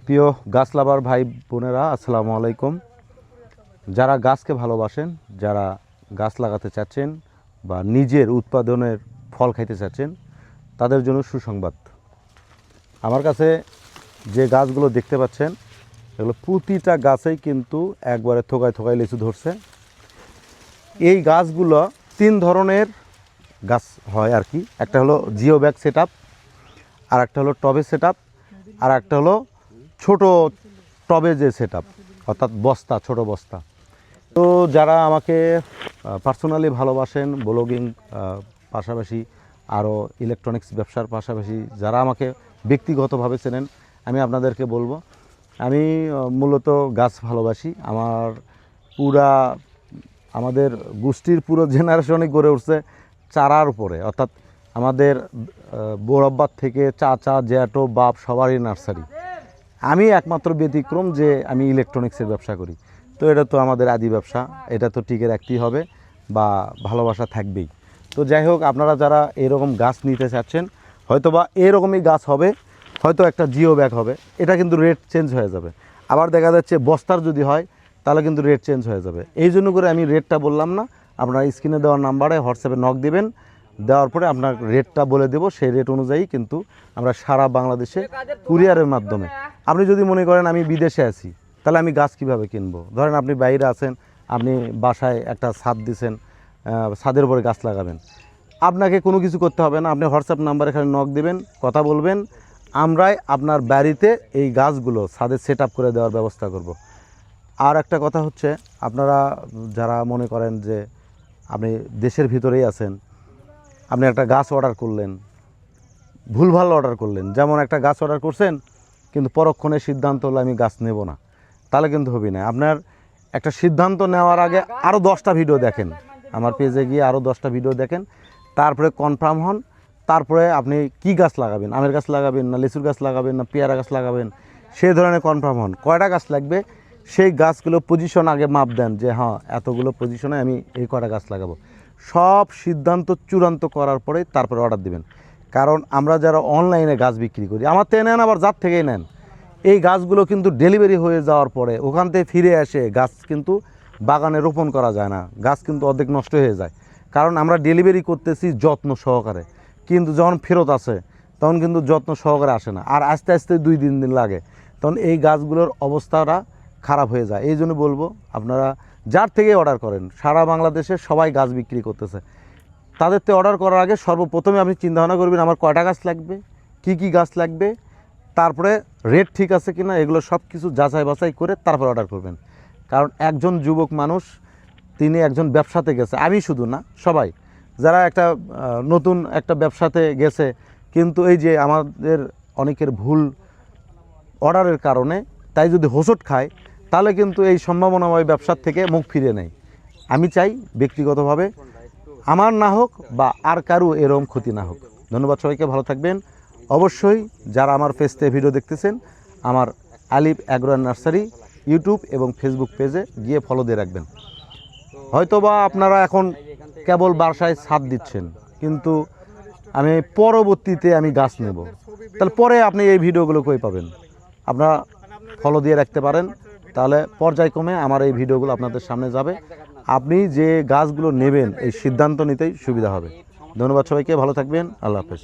প্রিয় গাছ লাভার ভাই বোনেরা, আসসালামু আলাইকুম। যারা গাছকে ভালোবাসেন, যারা গাছ লাগাতে চাচ্ছেন বা নিজের উৎপাদনের ফল খাইতে চাচ্ছেন, তাদের জন্য সুসংবাদ। আমার কাছে যে গাছগুলো দেখতে পাচ্ছেন, এগুলো প্রতিটা গাছেই কিন্তু একবারে থোকায় থোকায় লিচু ধরছে। এই গাছগুলো 3 ধরনের গাছ হয় আর কি। একটা হলো জিও ব্যাগ সেট আপ, আর একটা হলো টবে সেট আপ, আর একটা হলো ছোট টবে যে সেট আপ, অর্থাৎ বস্তা, ছোট বস্তা। তো যারা আমাকে পার্সোনালি ভালোবাসেন, ব্লগিং পাশাপাশি আরও ইলেকট্রনিক্স ব্যবসার পাশাপাশি যারা আমাকে ব্যক্তিগতভাবে চেনেন, আমি আপনাদেরকে বলবো, আমি মূলত গাছ ভালোবাসি। আমাদের গোষ্ঠীর পুরো জেনারেশনই গড়ে উঠছে চারার উপরে, অর্থাৎ আমাদের বড়ব্বার থেকে চাচা, জ্যাঠো, বাপ সবারই নার্সারি। আমি একমাত্র ব্যতিক্রম যে আমি ইলেকট্রনিক্সের ব্যবসা করি। তো এটা তো আমাদের আদি ব্যবসা, এটা তো টিকে রাখতেই হবে বা ভালোবাসা থাকবেই। তো যাই হোক, আপনারা যারা এরকম গাছ নিতে চাচ্ছেন, হয়তো বা এরকমই গাছ হবে, হয়তো একটা জিও ব্যাগ হবে, এটা কিন্তু রেট চেঞ্জ হয়ে যাবে। আবার দেখা যাচ্ছে বস্তার যদি হয়, তাহলে কিন্তু রেট চেঞ্জ হয়ে যাবে। এই জন্য করে আমি রেটটা বললাম না। আপনারা স্ক্রিনে দেওয়ার নাম্বারে হোয়াটসঅ্যাপে নক দিবেন, দেওয়ার পরে আপনার রেটটা বলে দেবো। সেই রেট অনুযায়ী কিন্তু আমরা সারা বাংলাদেশে কুরিয়ারের মাধ্যমে, আপনি যদি মনে করেন আমি বিদেশে আছি, তাহলে আমি গাছ কিভাবে কিনবো? ধরেন আপনি বাইরে আছেন, আপনি বাসায় একটা ছাদ দিছেন, ছাদের উপরে গাছ লাগাবেন, আপনাকে কোনো কিছু করতে হবে না। আপনি হোয়াটসঅ্যাপ নাম্বারে এখানে নক দিবেন, কথা বলবেন, আমরাই আপনার বাড়িতে এই গাছগুলো ছাদে সেট আপ করে দেওয়ার ব্যবস্থা করব। আর একটা কথা হচ্ছে, আপনারা যারা মনে করেন যে আপনি দেশের ভিতরেই আছেন, আপনি একটা গাছ অর্ডার করলেন, ভুলভাল অর্ডার করলেন, যেমন একটা গাছ অর্ডার করছেন কিন্তু পরক্ষণে সিদ্ধান্ত হলো আমি গাছ নেব না, তাহলে কিন্তু হবে না। আপনার একটা সিদ্ধান্ত নেওয়ার আগে আরও 10টা ভিডিও দেখেন, আমার পেজে গিয়ে আরও 10টা ভিডিও দেখেন, তারপরে কনফার্ম হন। তারপরে আপনি কি গাছ লাগাবেন, আমের গাছ লাগাবেন না লিচুর গাছ লাগাবেন না পেয়ারা গাছ লাগাবেন, সেই ধরনের কনফার্ম হন। কয়টা গাছ লাগবে সেই গাছগুলো পজিশন আগে মাপ দেন, যে হ্যাঁ এতগুলো পজিশনে আমি এই কয়টা গাছ লাগাবো। সব সিদ্ধান্ত চূড়ান্ত করার পরে তারপরে অর্ডার দিবেন। কারণ আমরা যারা অনলাইনে গাছ বিক্রি করি, আমার থেকে নেন আবার যার থেকেই নেন, এই গাছগুলো কিন্তু ডেলিভারি হয়ে যাওয়ার পরে ওখান থেকে ফিরে এসে গাছ কিন্তু বাগানে রোপণ করা যায় না, গাছ কিন্তু অর্ধেক নষ্ট হয়ে যায়। কারণ আমরা ডেলিভারি করতেছি যত্ন সহকারে, কিন্তু যখন ফেরত আসে তখন কিন্তু যত্ন সহকারে আসে না, আর আস্তে আস্তে 2-3 দিন লাগে, তখন এই গাছগুলোর অবস্থাটা খারাপ হয়ে যায়। এই জন্য বলবো, আপনারা যার থেকে অর্ডার করেন, সারা বাংলাদেশে সবাই গাছ বিক্রি করতেছে, তাদের থেকে অর্ডার করার আগে সর্বপ্রথমে আপনি চিন্তাভাবনা করবেন আমার কয়টা গাছ লাগবে, কি গাছ লাগবে, তারপরে রেট ঠিক আছে কিনা, এগুলো সব কিছু যাচাই বাছাই করে তারপর অর্ডার করবেন। কারণ একজন যুবক মানুষ, তিনি একজন ব্যবসাতে গেছে, আমি শুধু না, সবাই যারা একটা নতুন একটা ব্যবসাতে গেছে, কিন্তু এই যে আমাদের অনেকের ভুল অর্ডারের কারণে তাই যদি হোঁচট খায়, তাহলে কিন্তু এই সম্ভাবনাময় ব্যবসার থেকে মুখ ফিরে নেয়। আমি চাই ব্যক্তিগতভাবে আমার না হোক বা আর কারো এরকম ক্ষতি না হোক। ধন্যবাদ সবাইকে, ভালো থাকবেন। অবশ্যই যারা আমার পেজ থেকে ভিডিও দেখতেছেন, আমার আলিফ অ্যাগ্রো নার্সারি ইউটিউব এবং ফেসবুক পেজে গিয়ে ফলো দিয়ে রাখবেন। হয়তোবা আপনারা এখন কেবল বাসায় ছাদ দিচ্ছেন, কিন্তু আমি পরবর্তীতে আমি গাছ নেব, তাহলে পরে আপনি এই ভিডিওগুলো কই পাবেন? আপনারা ফলো দিয়ে রাখতে পারেন, তাহলে পর্যায়ক্রমে আমার এই ভিডিওগুলো আপনাদের সামনে যাবে। আপনি যে গাছগুলো নেবেন এই সিদ্ধান্ত নিতেই সুবিধা হবে। ধন্যবাদ সবাইকে, ভালো থাকবেন, আল্লাহ হাফেজ।